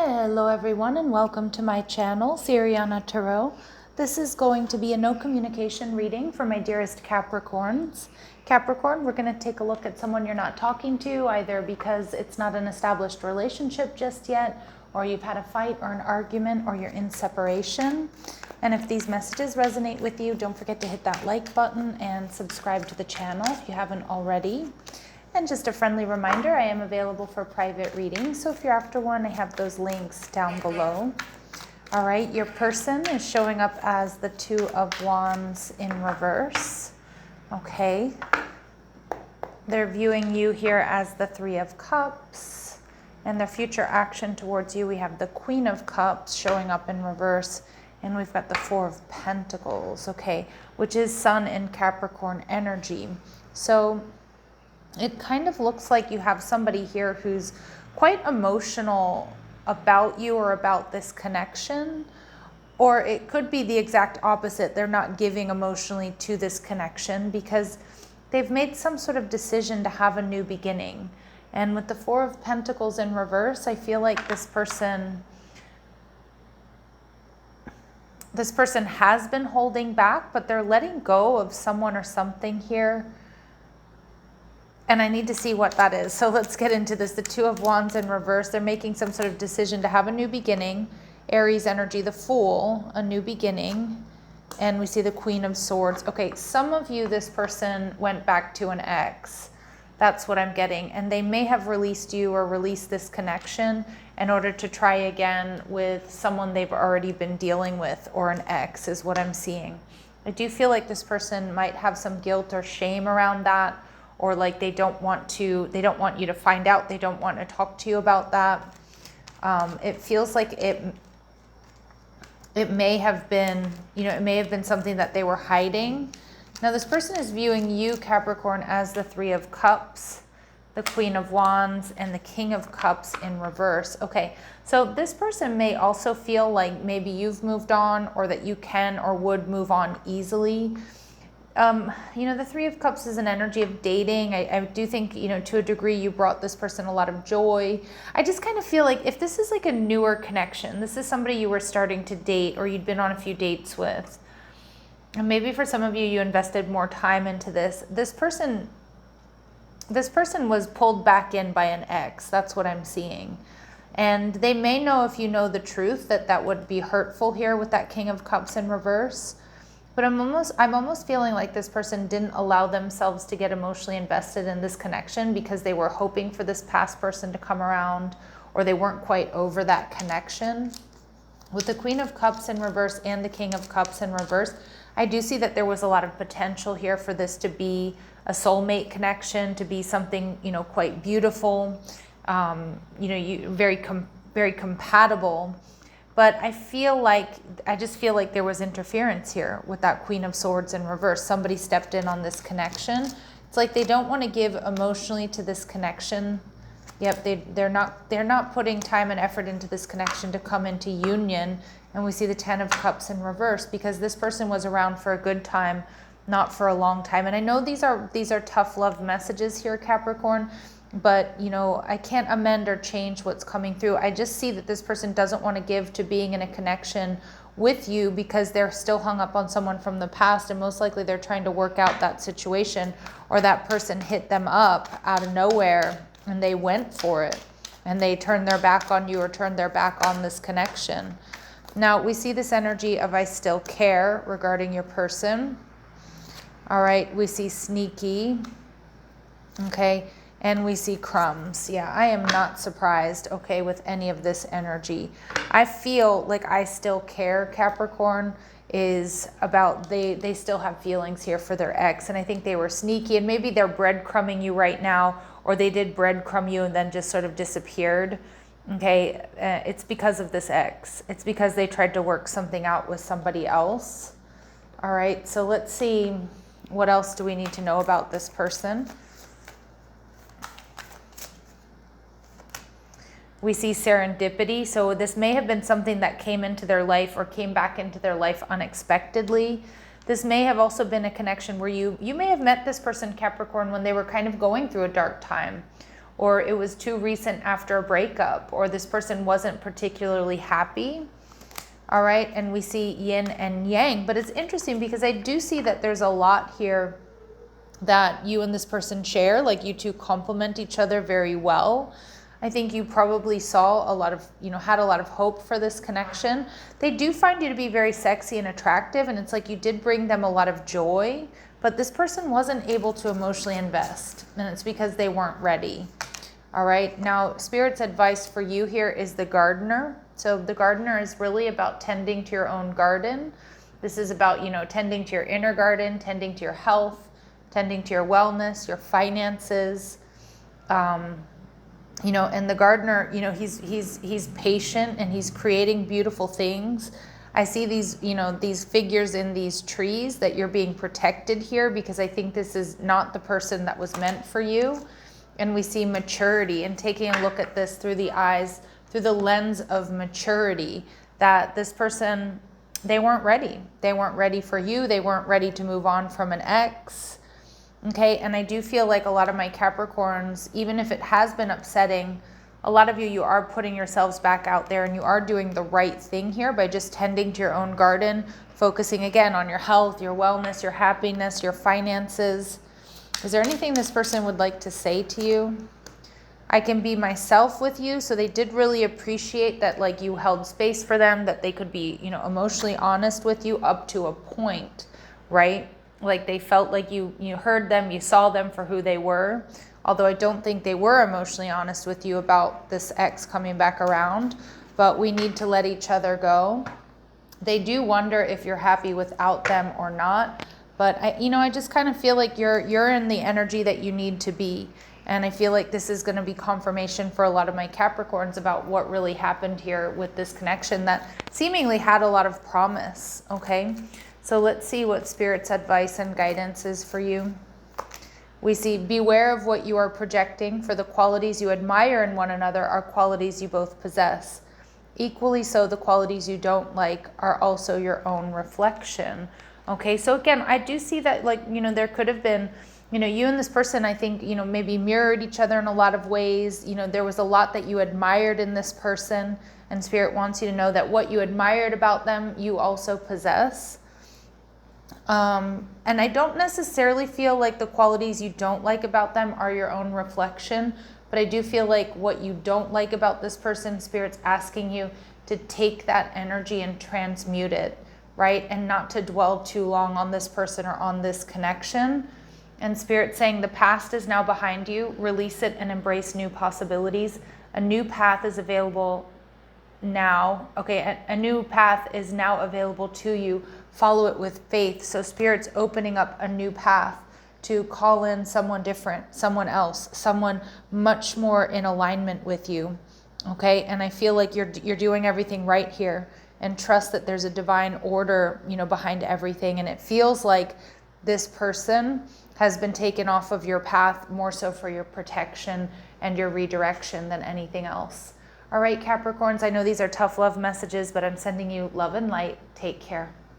Hello everyone and welcome to my channel, Siriana Tarot. This is going to be a no communication reading for my dearest Capricorns. Capricorn, we're going to take a look at someone you're not talking to, either because it's not an established relationship just yet, or you've had a fight or an argument, or you're in separation. And if these messages resonate with you, don't forget to hit that like button and subscribe to the channel if you haven't already. And just a friendly reminder, I am available for private readings, so if you're after one, I have those links down below. All right, your person is showing up as the Two of Wands in reverse. Okay. They're viewing you here as the Three of Cups. And their future action towards you, we have the Queen of Cups showing up in reverse. And we've got the Four of Pentacles, okay, which is Sun in Capricorn energy. So it kind of looks like you have somebody here who's quite emotional about you or about this connection, or it could be the exact opposite. They're not giving emotionally to this connection because they've made some sort of decision to have a new beginning. And with the Four of Pentacles in reverse, I feel like this person has been holding back, but they're letting go of someone or something here. And I need to see what that is. So let's get into this. The Two of Wands in reverse. They're making some sort of decision to have a new beginning. Aries energy, the Fool, a new beginning. And we see the Queen of Swords. Okay, some of you, this person went back to an ex. That's what I'm getting. And they may have released you or released this connection in order to try again with someone they've already been dealing with, or an ex is what I'm seeing. I do feel like this person might have some guilt or shame around that, or like they don't want you to find out, they don't want to talk to you about that. It feels like it may have been, it may have been something that they were hiding. Now this person is viewing you, Capricorn, as the Three of Cups, the Queen of Wands, and the King of Cups in reverse. Okay, so this person may also feel like maybe you've moved on, or that you can or would move on easily. The Three of Cups is an energy of dating. I do think, to a degree, you brought this person a lot of joy. I just kind of feel like if this is like a newer connection, this is somebody you were starting to date, or you'd been on a few dates with, and maybe for some of you, you invested more time into this. This person was pulled back in by an ex. That's what I'm seeing. And they may know, if you know the truth, that would be hurtful here with that King of Cups in reverse. But I'm almost feeling like this person didn't allow themselves to get emotionally invested in this connection because they were hoping for this past person to come around, or they weren't quite over that connection. With the Queen of Cups in reverse and the King of Cups in reverse, I do see that there was a lot of potential here for this to be a soulmate connection, to be something, quite beautiful, very compatible. But I just feel like there was interference here with that Queen of Swords in reverse. Somebody stepped in on this connection. It's like they don't want to give emotionally to this connection. Yep, they're not putting time and effort into this connection to come into union. And we see the Ten of Cups in reverse because this person was around for a good time, not for a long time. And I know these are tough love messages here, Capricorn. But, I can't amend or change what's coming through. I just see that this person doesn't want to give to being in a connection with you because they're still hung up on someone from the past, and most likely they're trying to work out that situation, or that person hit them up out of nowhere and they went for it and they turned their back on you or turned their back on this connection. Now we see this energy of I still care regarding your person. All right, we see sneaky. Okay. And we see crumbs. Yeah, I am not surprised, okay, with any of this energy. I feel like I still care, Capricorn, is about they still have feelings here for their ex. And I think they were sneaky, and maybe they're breadcrumbing you right now, or they did breadcrumb you and then just sort of disappeared. Okay, it's because of this ex. It's because they tried to work something out with somebody else. All right, so let's see, what else do we need to know about this person? We see serendipity. So this may have been something that came into their life or came back into their life unexpectedly. This may have also been a connection where you may have met this person, Capricorn, when they were kind of going through a dark time, or it was too recent after a breakup, or this person wasn't particularly happy. All right, and we see yin and yang, but it's interesting because I do see that there's a lot here that you and this person share, like you two complement each other very well. I think you probably saw a lot of, had a lot of hope for this connection. They do find you to be very sexy and attractive, and it's like you did bring them a lot of joy, but this person wasn't able to emotionally invest, and it's because they weren't ready. All right, now Spirit's advice for you here is the gardener. So the gardener is really about tending to your own garden. This is about, tending to your inner garden, tending to your health, tending to your wellness, your finances. And the gardener, he's patient and he's creating beautiful things. I see these figures in these trees that you're being protected here because I think this is not the person that was meant for you. And we see maturity and taking a look at this through the lens of maturity, that this person, they weren't ready. They weren't ready for you. They weren't ready to move on from an ex. Okay, and I do feel like a lot of my Capricorns, even if it has been upsetting, a lot of you are putting yourselves back out there and you are doing the right thing here by just tending to your own garden, focusing again on your health, your wellness, your happiness, your finances. Is there anything this person would like to say to you? I can be myself with you. So they did really appreciate that, like, you held space for them, that they could be, emotionally honest with you up to a point, right? Like they felt like you heard them, you saw them for who they were. Although I don't think they were emotionally honest with you about this ex coming back around, but we need to let each other go. They do wonder if you're happy without them or not. But I just kind of feel like you're in the energy that you need to be. And I feel like this is going to be confirmation for a lot of my Capricorns about what really happened here with this connection that seemingly had a lot of promise, okay? So let's see what Spirit's advice and guidance is for you. We see, beware of what you are projecting, for the qualities you admire in one another are qualities you both possess. Equally so, the qualities you don't like are also your own reflection. Okay, so again, I do see that, like, there could have been, you and this person, I think, maybe mirrored each other in a lot of ways. There was a lot that you admired in this person, and Spirit wants you to know that what you admired about them, you also possess. And I don't necessarily feel like the qualities you don't like about them are your own reflection, but I do feel like what you don't like about this person, Spirit's asking you to take that energy and transmute it, right? And not to dwell too long on this person or on this connection. And Spirit saying the past is now behind you. Release it and embrace new possibilities. A new path is available now. Okay, a new path is now available to you. Follow it with faith. So Spirit's opening up a new path to call in someone different, someone else, someone much more in alignment with you. Okay, and I feel like you're doing everything right here, and trust that there's a divine order, behind everything. And it feels like this person has been taken off of your path more so for your protection and your redirection than anything else. All right, Capricorns, I know these are tough love messages, but I'm sending you love and light. Take care.